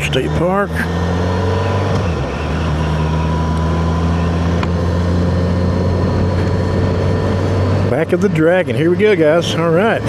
State Park. Back of the Dragon. Here we go, guys. All right.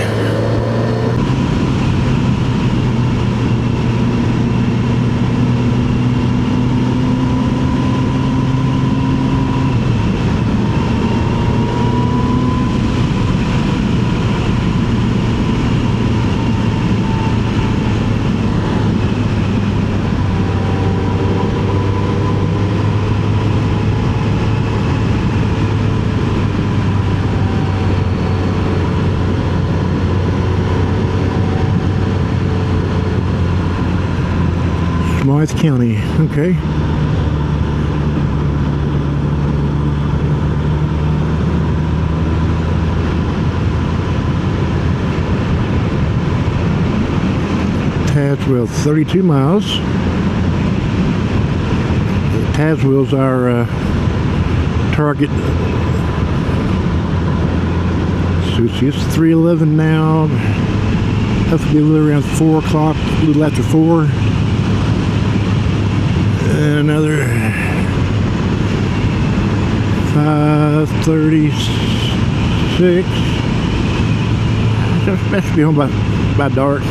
Smythe County, okay. Taswell, 32 miles. Taswell's our target. So it's 3:11 now. Have to be around 4 o'clock, a little after 4. Another 5:36. That should be home by dark.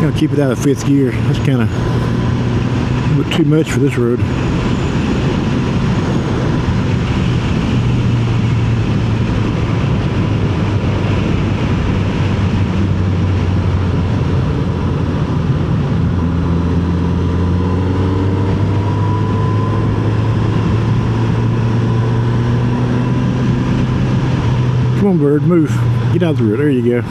Gotta keep it out of 5th gear. That's kind of a bit too much for this road. Come on, bird, move. Get out the road. There you go.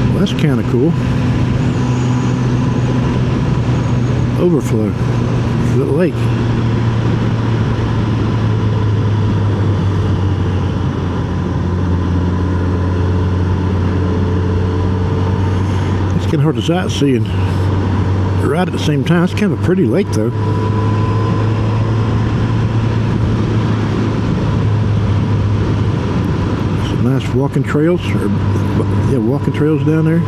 Well, that's kind of cool. Overflow for the lake. It's kind of hard to sightsee and ride at the same time. It's kind of a pretty lake, though. Some nice walking trails, or yeah, walking trails down there.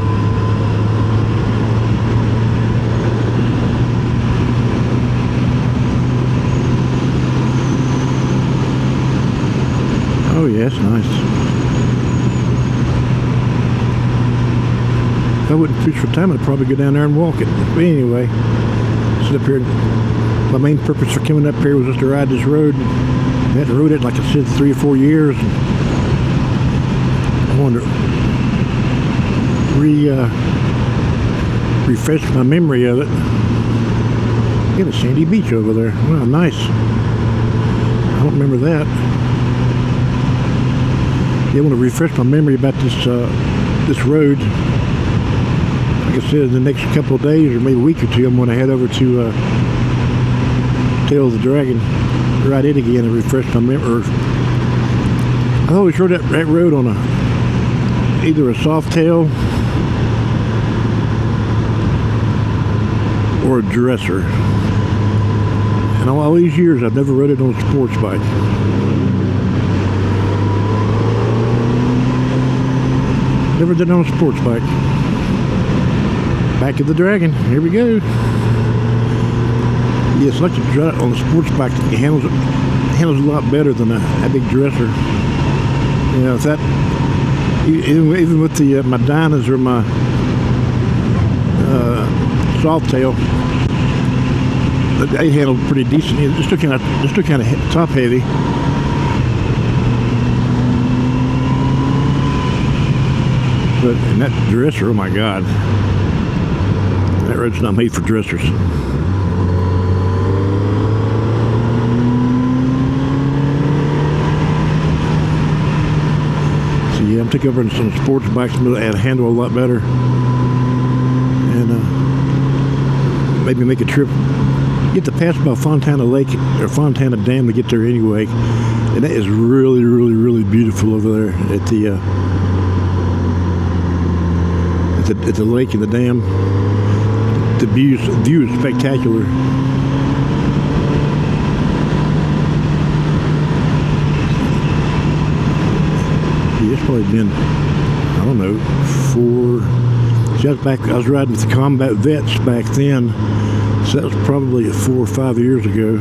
Oh yeah, it's nice. If I wouldn't fish for time, I'd probably go down there and walk it. But anyway, sit up here. My main purpose for coming up here was just to ride this road. I hadn't rode it, like I said, 3 or 4 years. I wanted to refresh my memory of it. Get a sandy beach over there. Wow, nice. I don't remember that. Yeah, I want to refresh my memory about this road. Like I said, in the next couple of days or maybe a week or two, I'm going to head over to Tail of the Dragon, ride it again and refresh my memory. I always rode that road on either a soft tail or a dresser. And all these years, I've never rode it on a sports bike. Never did it on a sports bike. Back of the Dragon. Here we go. Yeah, it's like to drive on a sports bike. It handles a lot better than a big dresser. You know, if that even with the my Dynas or my soft tail, they handled pretty decent. It's still kind of top heavy. But and that dresser, oh my God, that road's not made for dressers. So yeah, I'm taking over on some sports bikes, and handle a lot better. And maybe make a trip. You have to pass by Fontana Lake or Fontana Dam to get there anyway, and that is really, really, really beautiful over there at the lake and the dam. The view is spectacular. Yeah, it's probably been, I don't know, I was riding with the combat vets back then, so that was probably 4 or 5 years ago.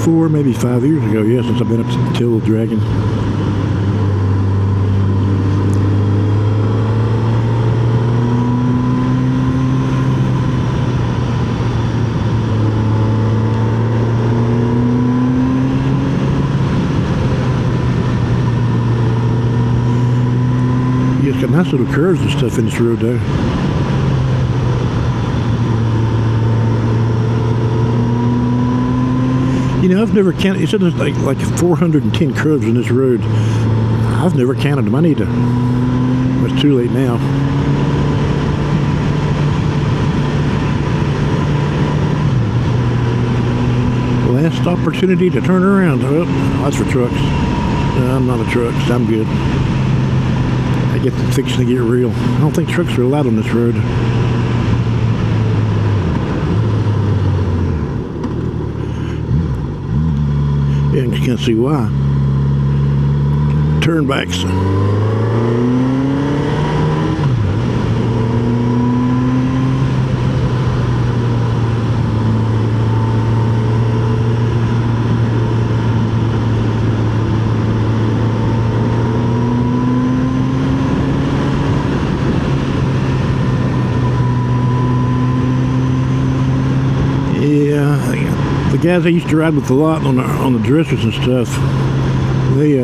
4, maybe 5 years ago, yeah, since I've been up to Tail of the Dragon. Yeah, it's got nice little curves and stuff in this road though. You know, I've never counted. You said there's like 410 curves in this road. I've never counted them. I need to. It's too late now. Last opportunity to turn around. Oh, that's for trucks. No, I'm not a truck. So I'm good. I get fixing to get real. I don't think trucks are allowed on this road. Yeah, you can't see why. Turnbacks. The guys I used to ride with a lot on the dressers and stuff, they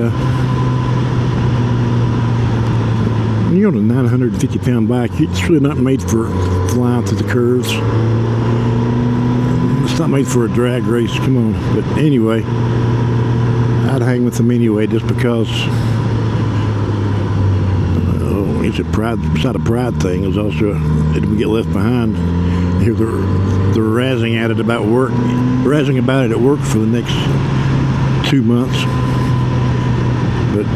when you're on a 950-pound bike, it's really not made for flying through the curves. It's not made for a drag race. Come on. But anyway, I'd hang with them anyway, just because. It's a pride. It's not a pride thing. It's also it would get left behind. Here they're razzing at it about work, razzing about it at work for the next 2 months. But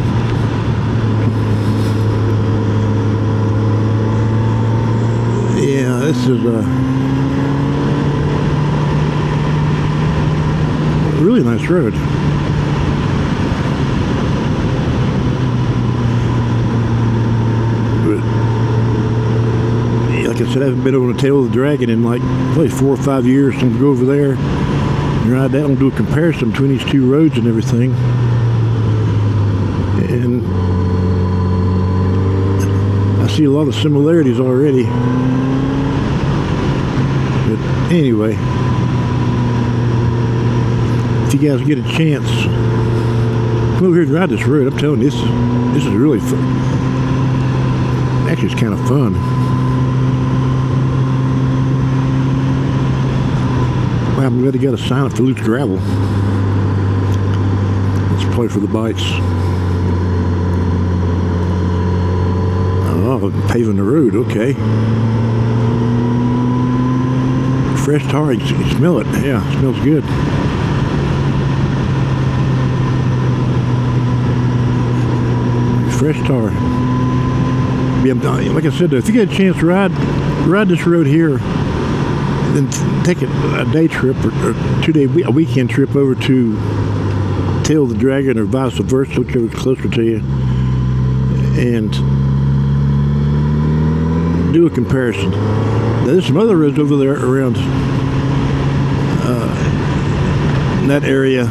yeah, this is a really nice road. Like I said, I haven't been on the Tail of the Dragon in like probably 4 or 5 years. So I'm gonna go over there and ride that. I'm gonna do a comparison between these two roads and everything. And I see a lot of similarities already. But anyway, if you guys get a chance, come over here and ride this road. I'm telling you, this is really fun. Actually, it's kind of fun. I'm glad they got a sign up for loose gravel. Let's play for the bikes. Oh, paving the road, okay. Fresh tar, you can smell it. Yeah, it smells good. Fresh tar. Yeah, like I said, if you get a chance to ride this road here, then take a day trip or a weekend trip over to Tail of the Dragon or vice versa, whichever's closer to you, and do a comparison. Now, there's some other roads over there around that area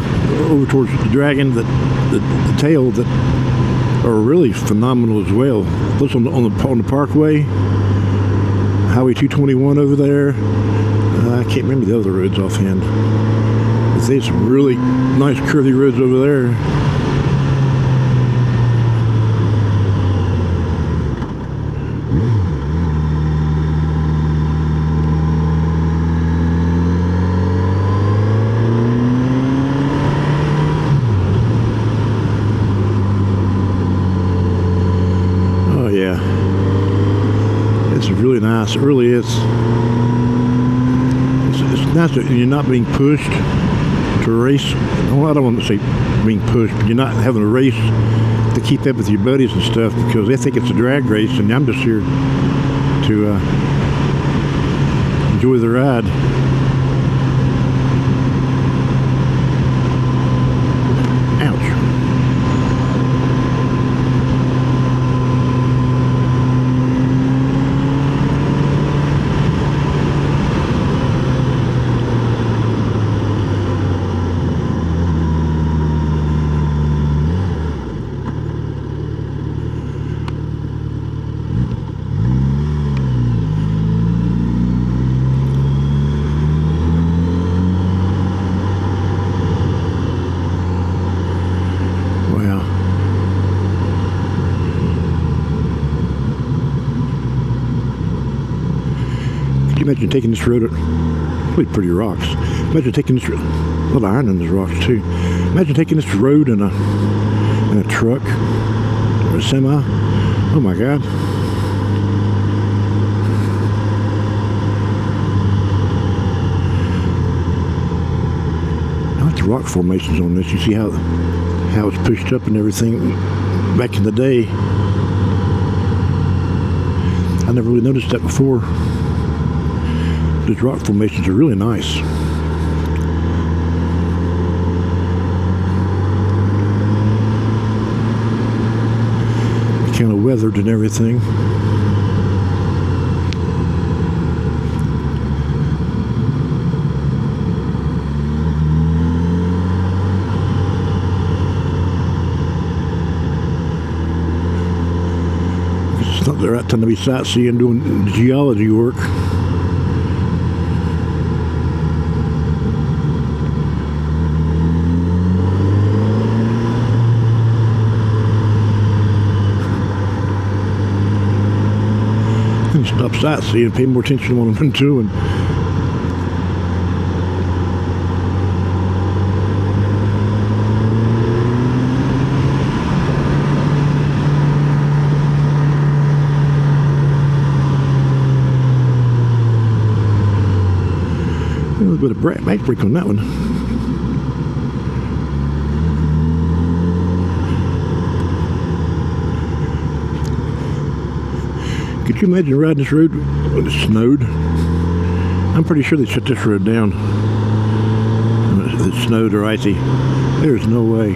over towards the Dragon, the Tail, that are really phenomenal as well. Plus on the Parkway, Highway 221 over there. I can't remember the other roads offhand. But there's some really nice curvy roads over there. Oh yeah, it's really nice. It really is. nice that you're not being pushed to race. Well, I don't want to say being pushed, but you're not having a race to keep up with your buddies and stuff, because they think it's a drag race, and I'm just here to enjoy the ride. Ouch. Imagine taking this road, really pretty rocks. Imagine taking this road, a lot of iron in these rocks too. Imagine taking this road in a truck or a semi. Oh my God. I like the rock formations on this. You see how it's pushed up and everything back in the day. I never really noticed that before. These rock formations are really nice. Kind of weathered and everything. It's not the right time to be sightseeing doing geology work. Stop sightseeing and pay more attention to what I'm doing. A little bit of back brake on that one. Could you imagine riding this road when it snowed? I'm pretty sure they shut this road down when it snowed or icy. There's no way.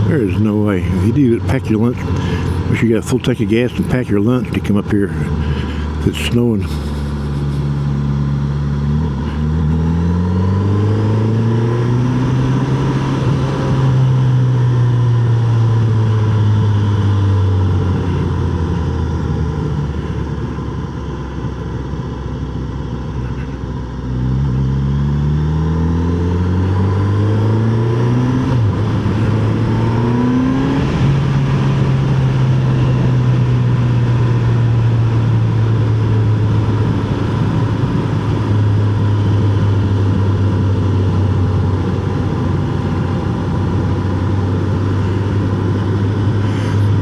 There is no way. If you do pack your lunch, make sure you got a full tank of gas and pack your lunch to come up here if it's snowing.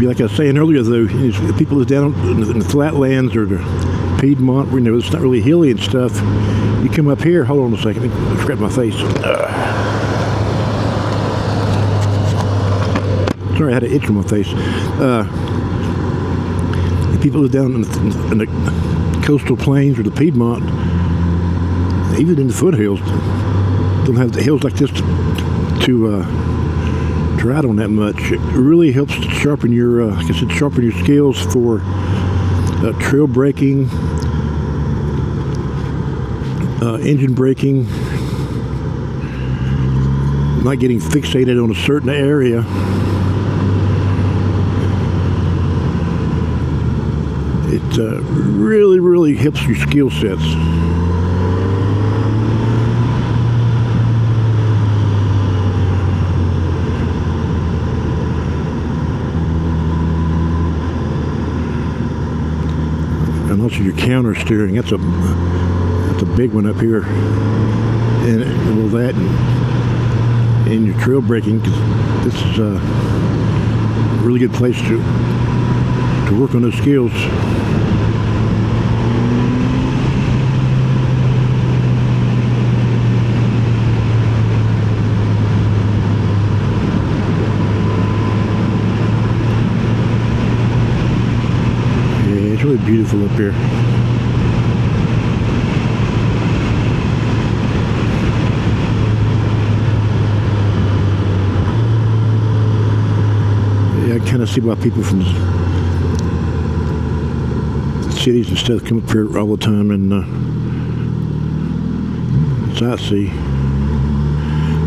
Like I was saying earlier, though, people is down in the flatlands or the Piedmont, you know, it's not really hilly and stuff. You come up here, hold on a second, let me scratch my face. Sorry, I had an itch on my face. The people who are down in the coastal plains or the Piedmont, even in the foothills, don't have the hills like this to ride on that much. It really helps sharpen your, like I said, sharpen your skills for trail braking, engine braking, not getting fixated on a certain area. It really, really helps your skill sets. And also your counter steering, that's a big one up here, and well, that and your trail braking, because this is a really good place to work on those skills. up here. Yeah, I kind of see why people from cities and stuff come up here all the time and sightsee.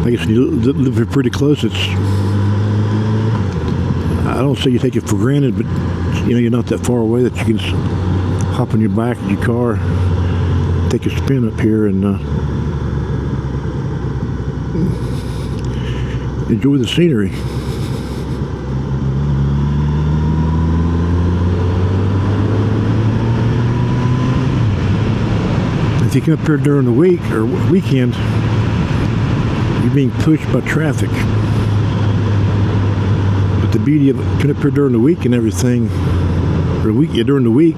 I guess when you live here pretty close, I don't say you take it for granted, but you know, you're not that far away that you can just hop on your bike in your car, take a spin up here and enjoy the scenery. If you come up here during the week or weekend, you're being pushed by traffic. But the beauty of coming up here during the week and everything, or during the week,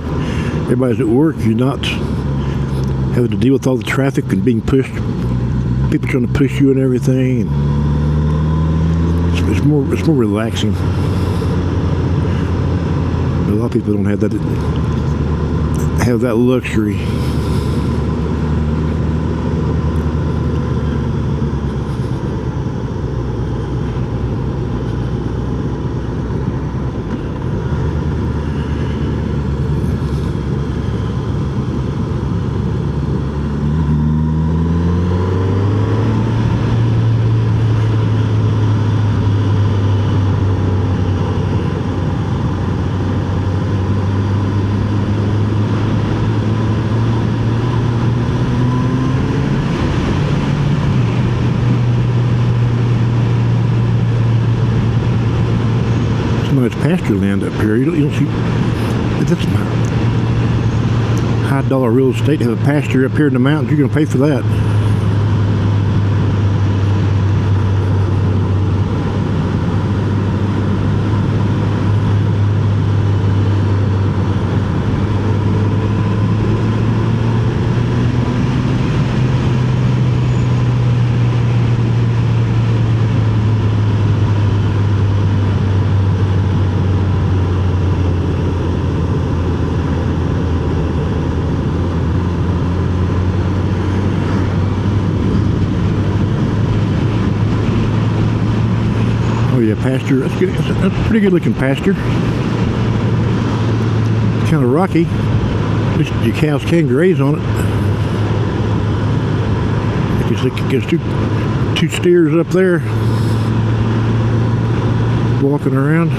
everybody's at work. You're not having to deal with all the traffic and being pushed. People trying to push you and everything. And it's more relaxing. A lot of people don't have that luxury. Nice pasture land up here. You don't see. That's high dollar real estate to have a pasture up here in the mountains. You're going to pay for that. Oh yeah, pasture. That's good. That's a pretty good looking pasture. It's kind of rocky. At least your cows can graze on it. I guess there's two steers up there walking around.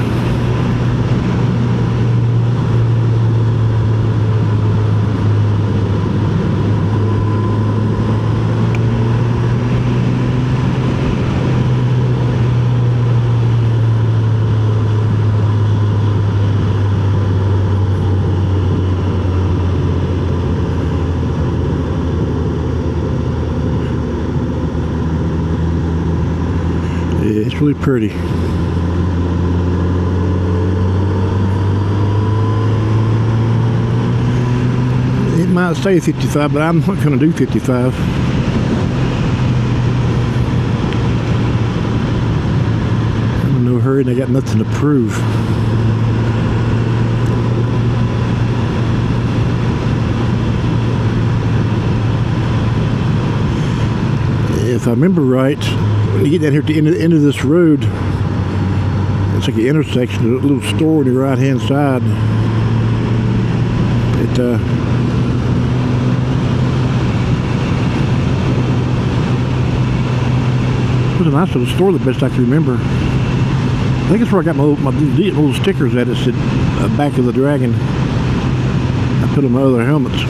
It's really pretty. It might say 55, but I'm not going to do 55. I'm in no hurry and I got nothing to prove. If I remember right, when you get down here at the end of this road, it's like an intersection, a little store on your right hand side. It was a nice little store, the best I can remember. I think it's where I got my little stickers at. It said back of the dragon. I put on my other helmets.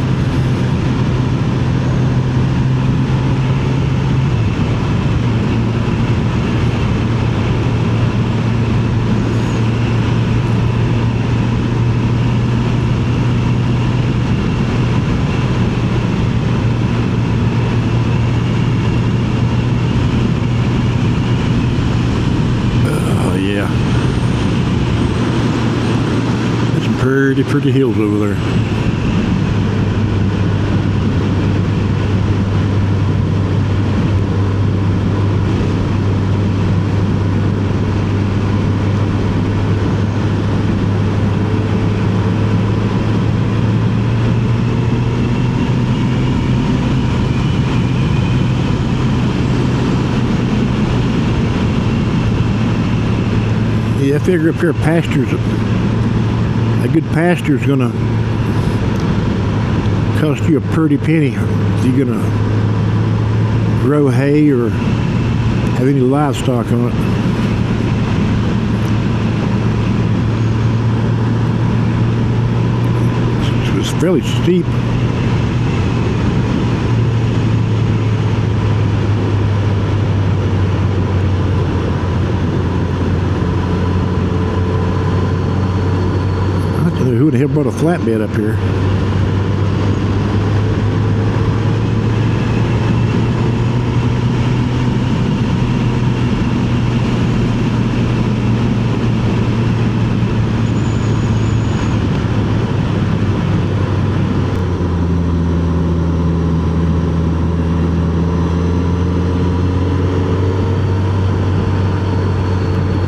Pretty hills over there. Yeah, I figure up here pastures, a good pasture is gonna cost you a pretty penny if you're gonna grow hay or have any livestock on it. It's fairly steep. Who the hell brought a flatbed up here?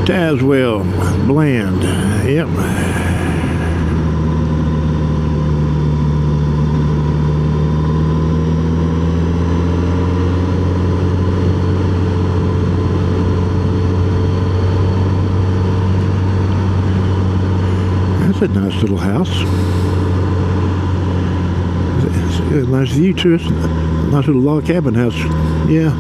Taswell blend. Yep. That's a nice little house. It's a nice view too. It's a nice little log cabin house. Yeah.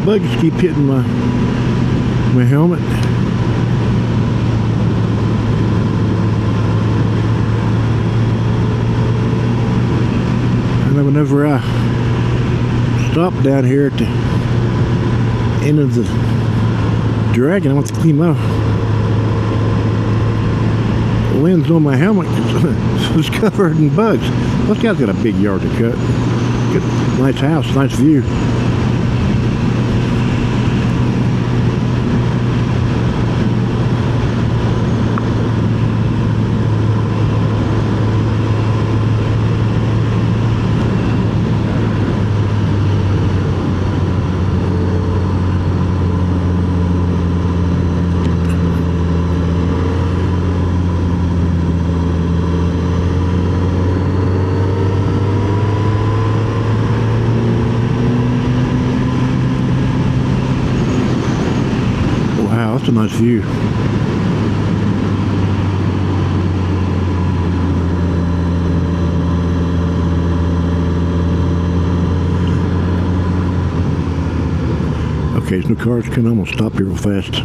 Bugs keep hitting my helmet. And then whenever I stop down here at the end of the dragon, I want to clean my lens on my helmet because it's covered in bugs. This guy's got a big yard to cut. Good, nice house, nice view. That's a nice view. Okay, there's no cars coming. I'm gonna stop here real fast.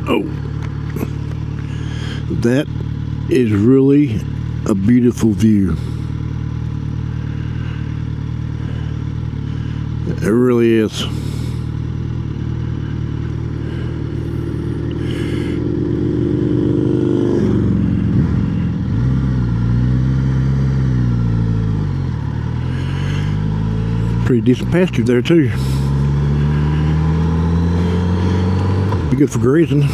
Oh, that is really a beautiful view. It really is. Pretty decent pasture there too. Be good for grazing. You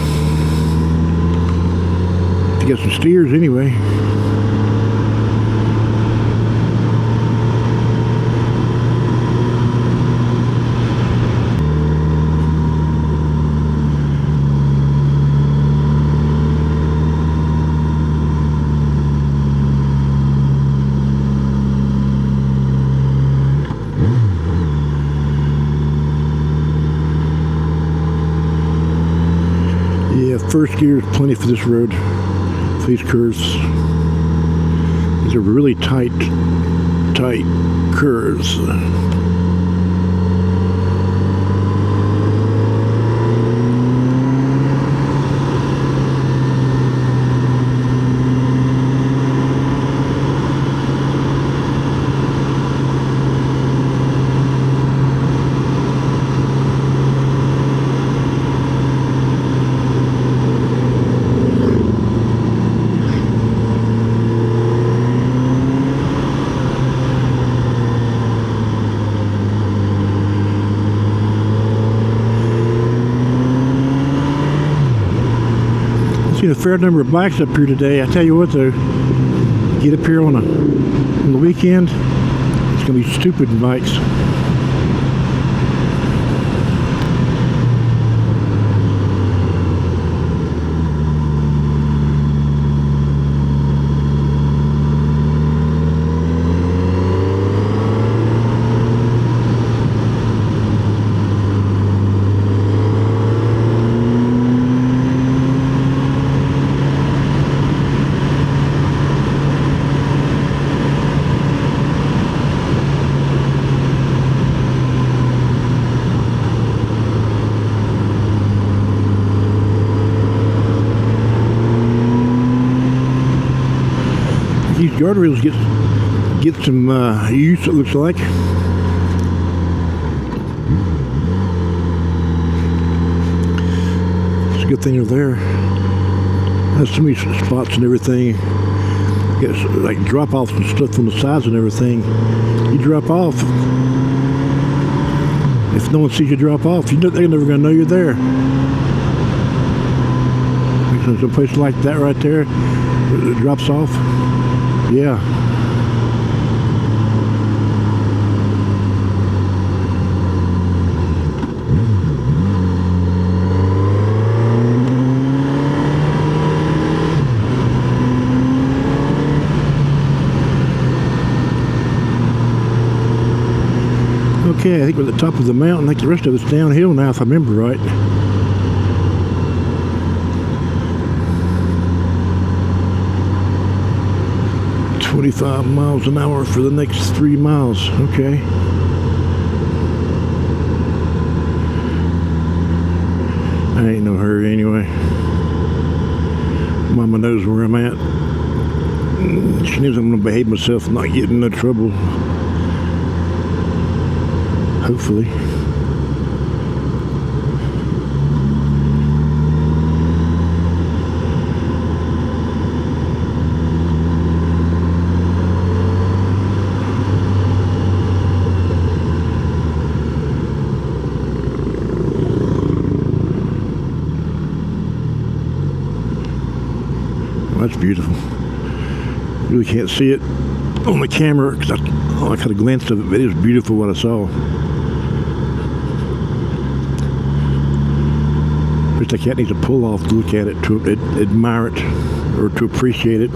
got some steers anyway. First gear is plenty for this road, for these curves. These are really tight curves. seen a fair number of bikes up here today. I tell you what though, get up here on the weekend, it's gonna be stupid bikes. These guardrails get some use, it looks like. It's a good thing they're there. Has so many spots and everything. Got like drop offs and stuff on the sides and everything. You drop off. If no one sees you drop off, they're never gonna know you're there. There's a place like that right there. It drops off. Yeah. Okay, I think we're at the top of the mountain. I think the rest of it's downhill now, if I remember right. 25 miles an hour for the next 3 miles. Okay. I ain't no hurry anyway. Mama knows where I'm at. She knows I'm gonna behave myself and not get in no trouble. Hopefully. That's beautiful. Really can't see it on the camera because I caught a glimpse of it, but it was beautiful what I saw. Just like that needs to pull off to look at it, to admire it, or to appreciate it.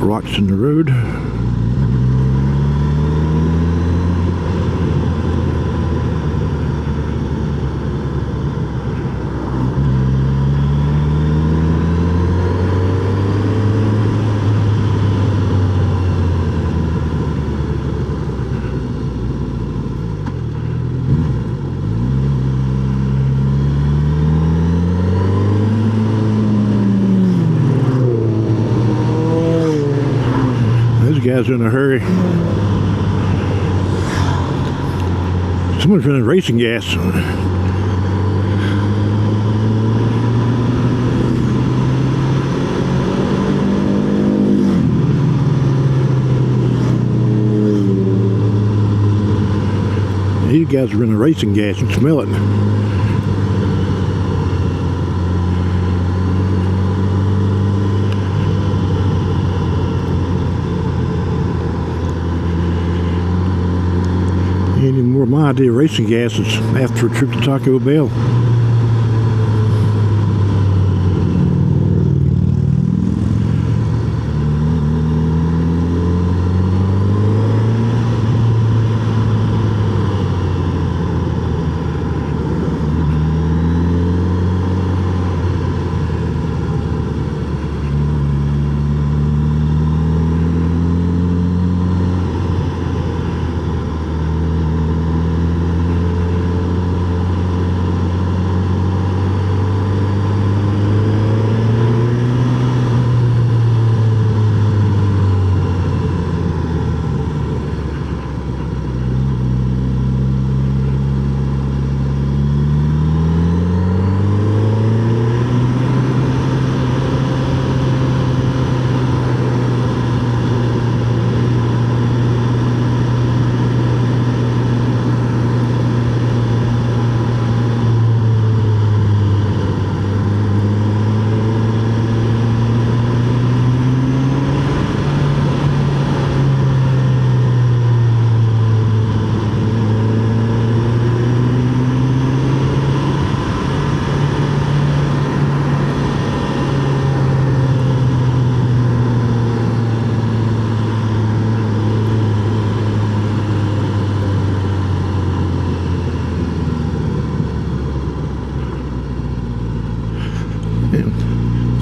Rocks in the road. Guys are in a hurry. Someone's running racing gas. You guys are running racing gas and smell it. Any more of my idea of racing gas is after a trip to Taco Bell.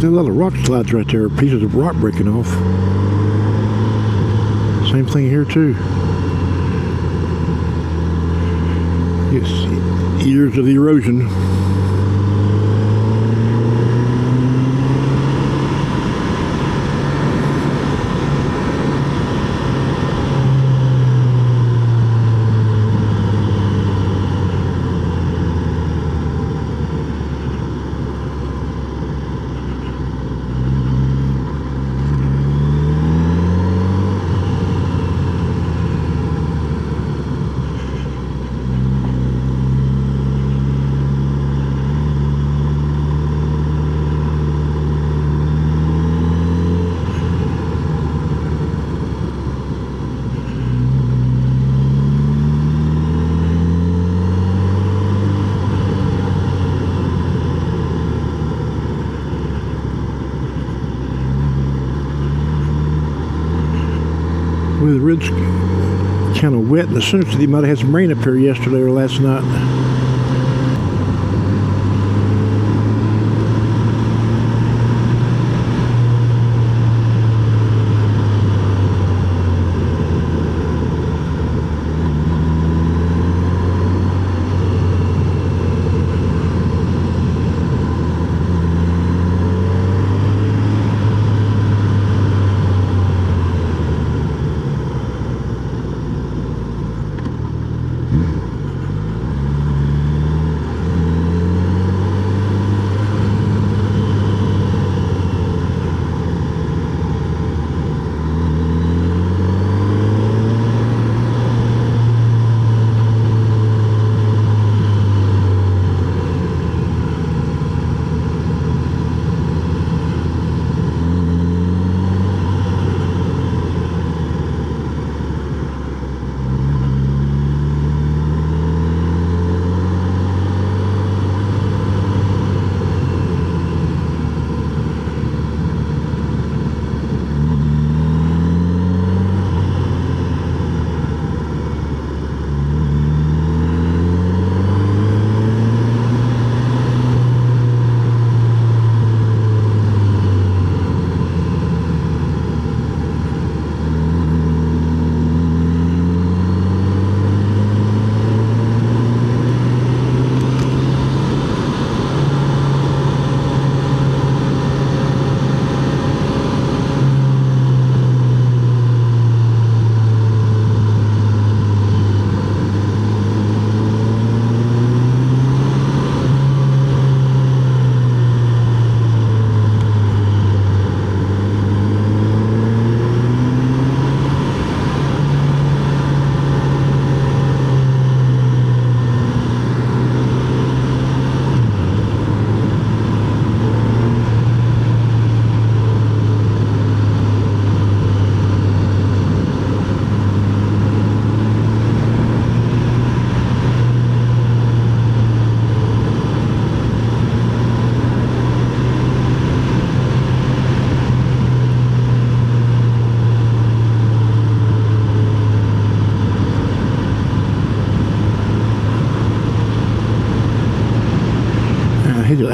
a lot of rock slides right there, pieces of rock breaking off. Same thing here too. Yes, years of erosion. Well, the road's kind of wet, and the sooner they might have had some rain up here yesterday or last night.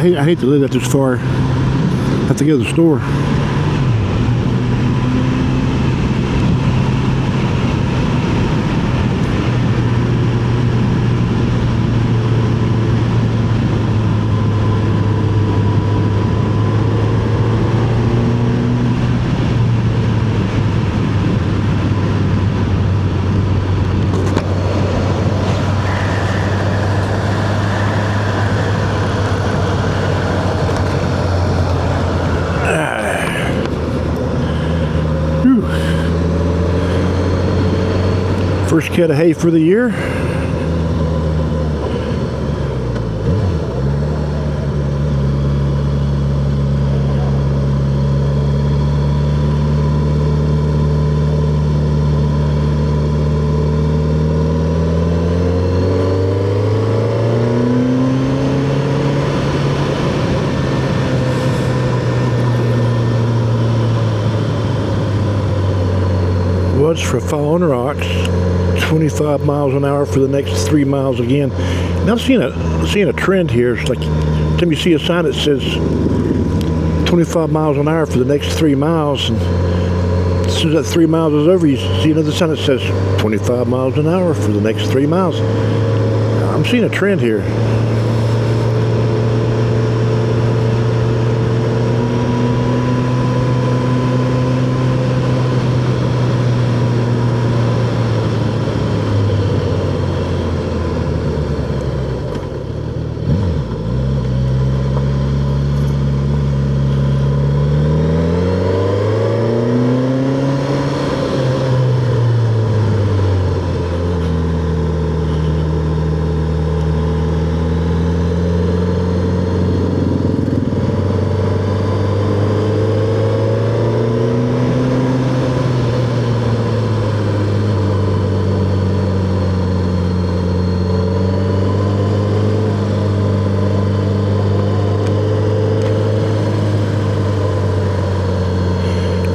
I hate to live that this far. I have to go to the store. First cut of hay for the year. What's for falling rocks? 25 miles an hour for the next 3 miles again. Now I'm seeing a trend here. It's like, time you see a sign that says 25 miles an hour for the next 3 miles, and as soon as that 3 miles is over, you see another sign that says 25 miles an hour for the next 3 miles. I'm seeing a trend here.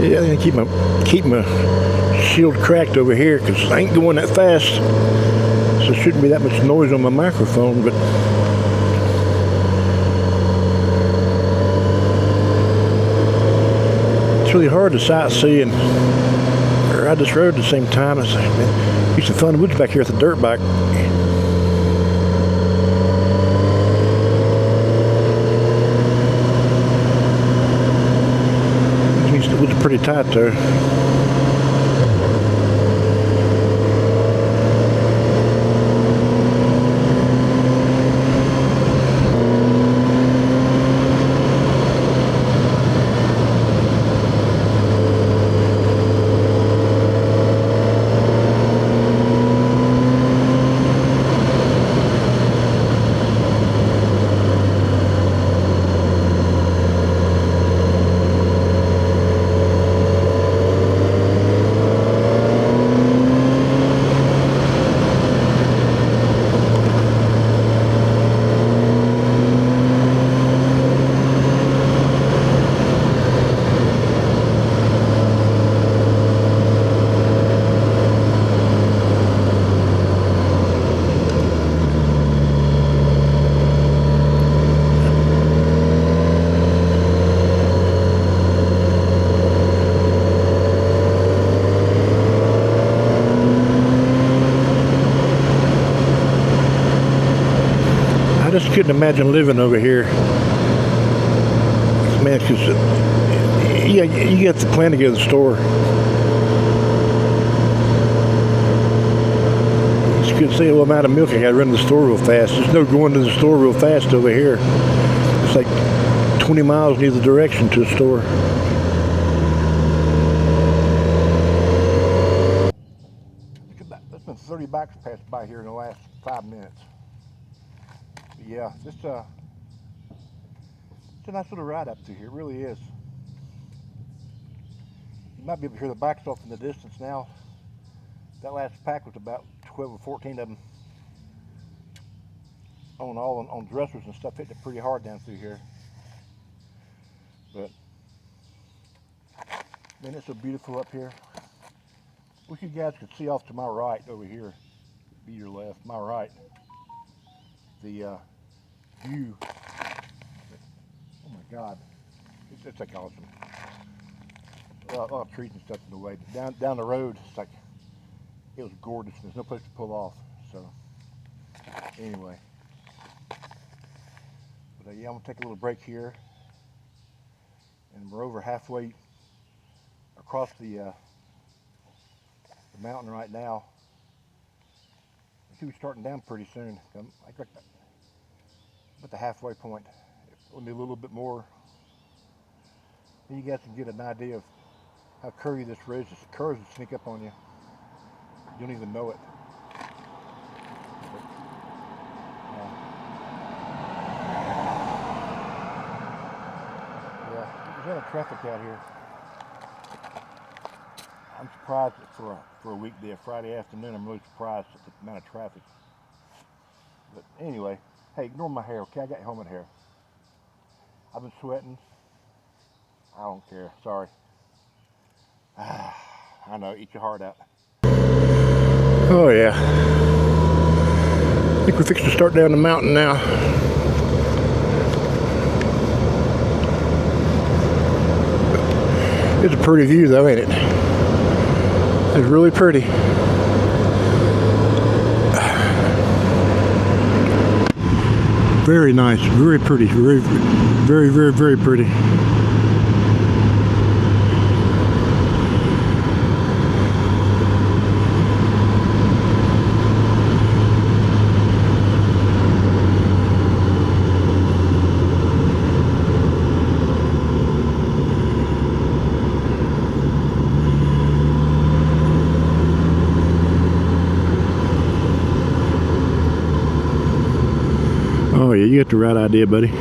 Yeah, I'm gonna keep my shield cracked over here because I ain't going that fast, so there shouldn't be that much noise on my microphone. But it's really hard to sightsee and ride this road at the same time. It's like, man, be some fun in the woods back here with the dirt bike. It was pretty tight there. I just couldn't imagine living over here, man, because you got the plan to go to the store. You could say, well, I'm out of milk, I gotta run to the store real fast. There's no going to the store real fast over here. It's like 20 miles in either direction to a store. There's been 30 bikes passed by here in the last 5 minutes. Yeah, it's a nice little ride up through here. It really is. You might be able to hear the bikes off in the distance now. That last pack was about 12 or 14 of them on dressers and stuff, hitting it pretty hard down through here. But man, it's so beautiful up here. Wish you guys could see off to my right over here. Be your left, my right. The view. Oh my God, it's like awesome. A lot of trees and stuff in the way. But down the road, it's like, it was gorgeous. There's no place to pull off. So anyway, but yeah, I'm gonna take a little break here, and we're over halfway across the mountain right now. I see we're starting down pretty soon. I got at the halfway point. We'll need a little bit more. Then you guys can get an idea of how curvy this road is. The curves will sneak up on you. You don't even know it. But, yeah, there's a lot of traffic out here. I'm surprised for a weekday, a Friday afternoon. I'm really surprised at the amount of traffic. But anyway, hey, ignore my hair, okay? I got helmet hair. I've been sweating. I don't care. Sorry. I know, eat your heart out. Oh yeah. I think we're fixing to start down the mountain now. It's a pretty view though, ain't it? It's really pretty. Very nice, very pretty, very, very, very, very pretty. Oh yeah, you got the right idea, buddy.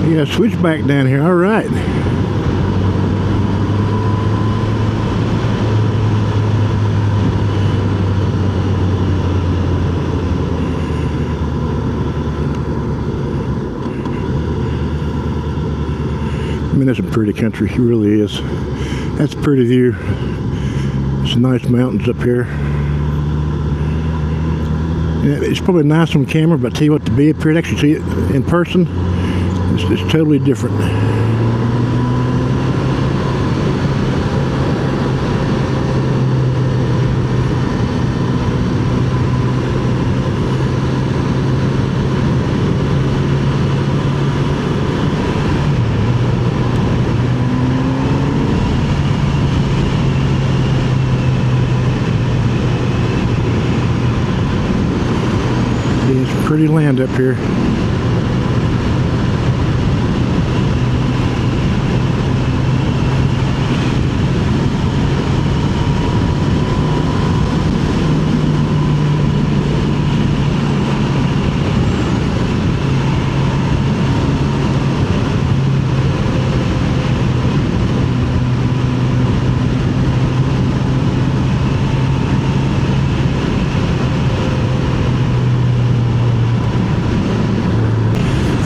Yeah, switchback down here. All right. I mean, that's a pretty country. It really is. That's a pretty view. Some nice mountains up here. Yeah, it's probably nice on camera, but I tell you what, to be up here and actually see it in person, it's totally different. Yeah, it's pretty land up here.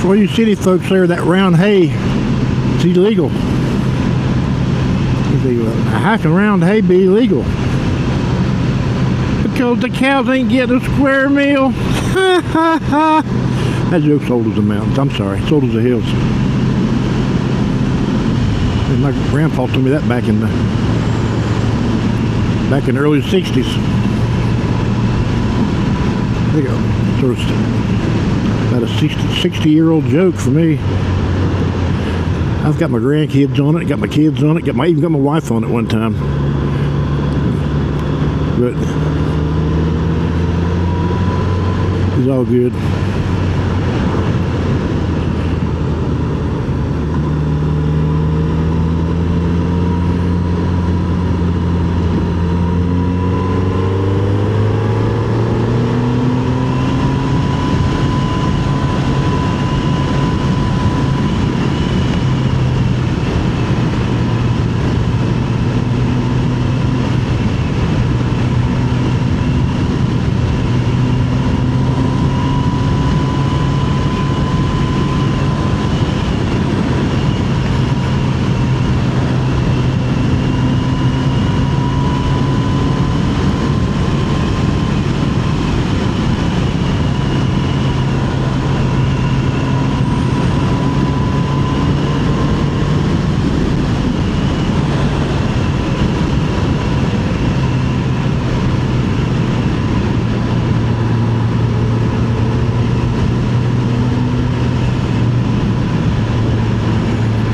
For all you city folks there, that round hay is illegal. How can round hay be illegal? Because the cows ain't getting a square meal. That joke's old as the mountains. I'm sorry, it's old as the hills. And my grandpa told me that back in the early '60s. There you go. Sort of about a 60-year-old joke for me. I've got my grandkids on it, got my kids on it, even got my wife on it one time. But it's all good.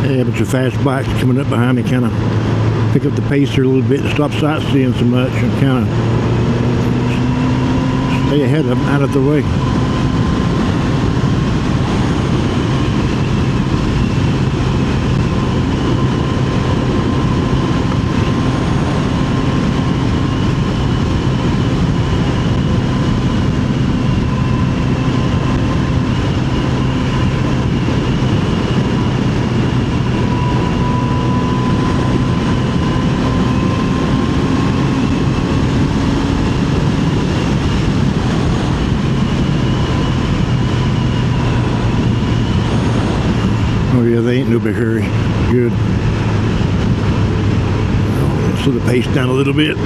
Yeah, but your fast bikes coming up behind me kind of pick up the pace here a little bit and stop sightseeing so much and kind of stay ahead of them, out of the way. good. Slow the pace down a little bit.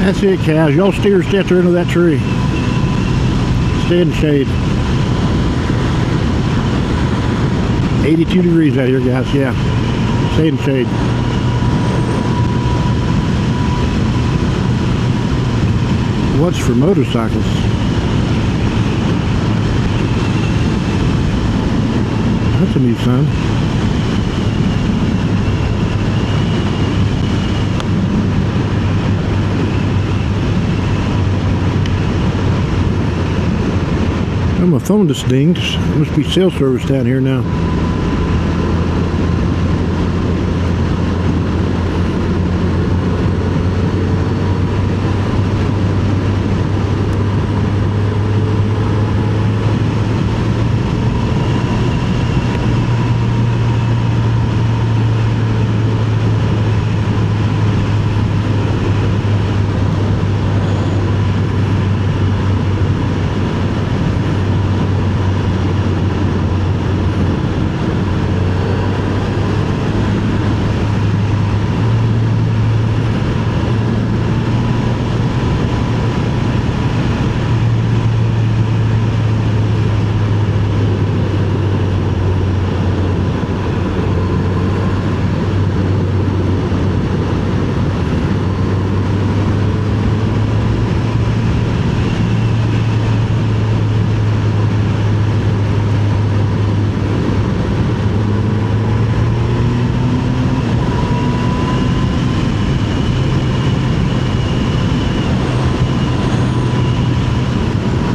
That's it, cows. Y'all steer step there into that tree. Stay in the shade. 82 degrees out here, guys. Yeah. Stay in the shade. What's for motorcycles? That's a new sign. Oh, my phone just dings. Must be cell service down here now.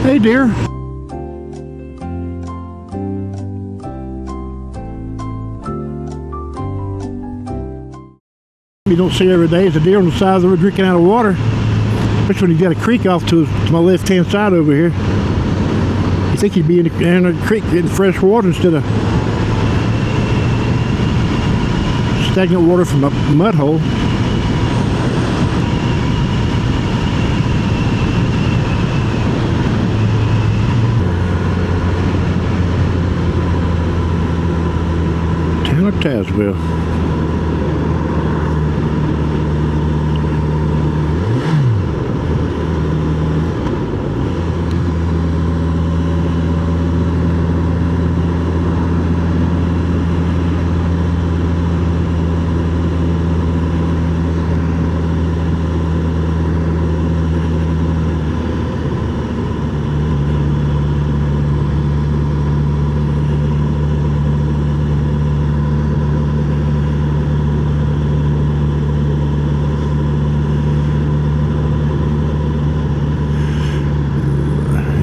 Hey, dear. You don't see every day is a deer on the side of the road drinking out of water. Especially when you've got a creek off to my left-hand side over here. You think he'd be in a creek getting fresh water instead of stagnant water from a mud hole. Town of Taswell.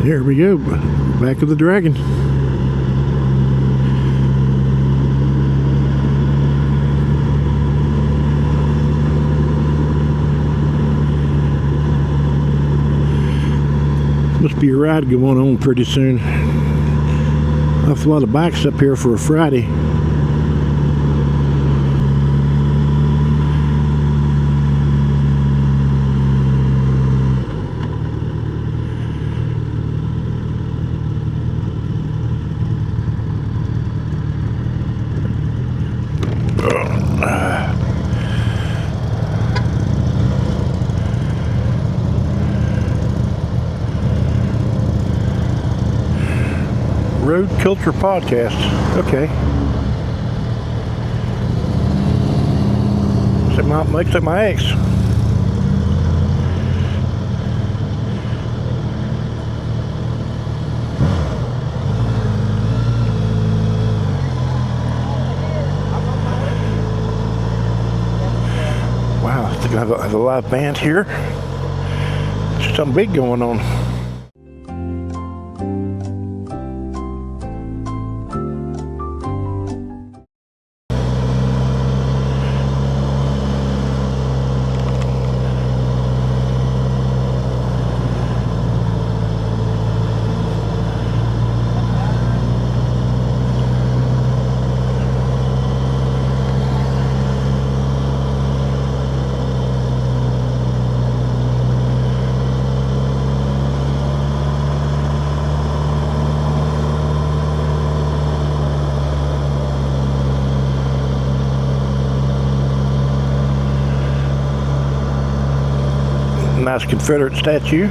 Here we go, back of the Dragon. Must be a ride going on pretty soon. Awful lot of bikes up here for a Friday. Road Culture Podcast. Okay. Looks like my ex. Wow, I think I have a live band here. There's something big going on. Nice Confederate statue.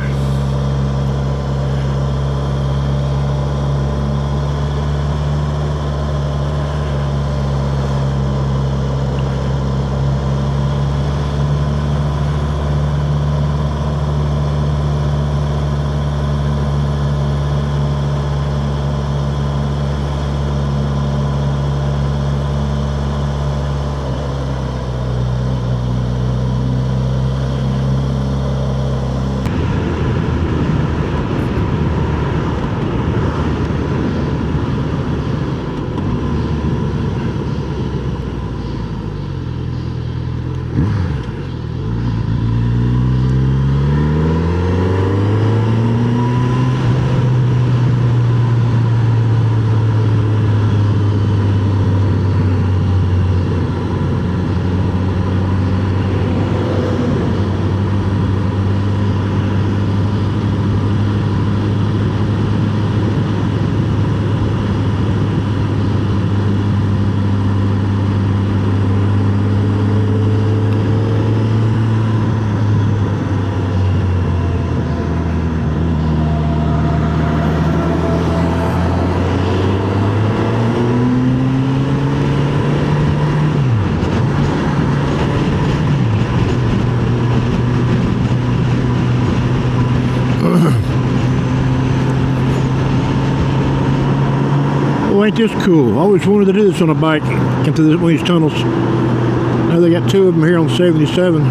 Oh, ain't this cool? I always wanted to do this on a bike into one of these tunnels. Now they got two of them here on 77. I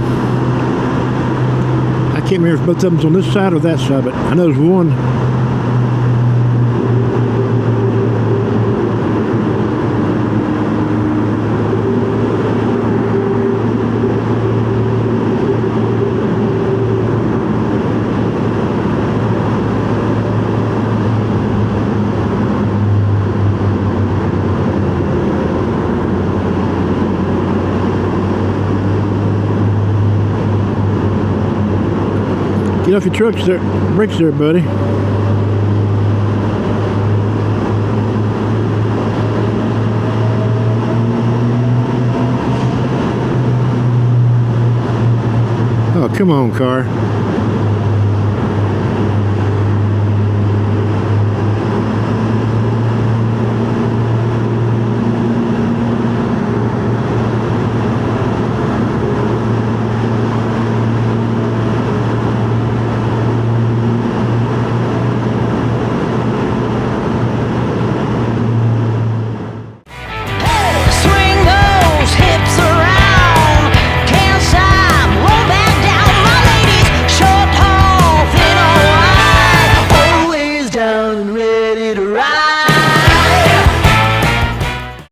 can't remember if both of them's on this side or that side, but I know there's one. Get off your trucks there, brakes there, buddy. Oh, come on, car.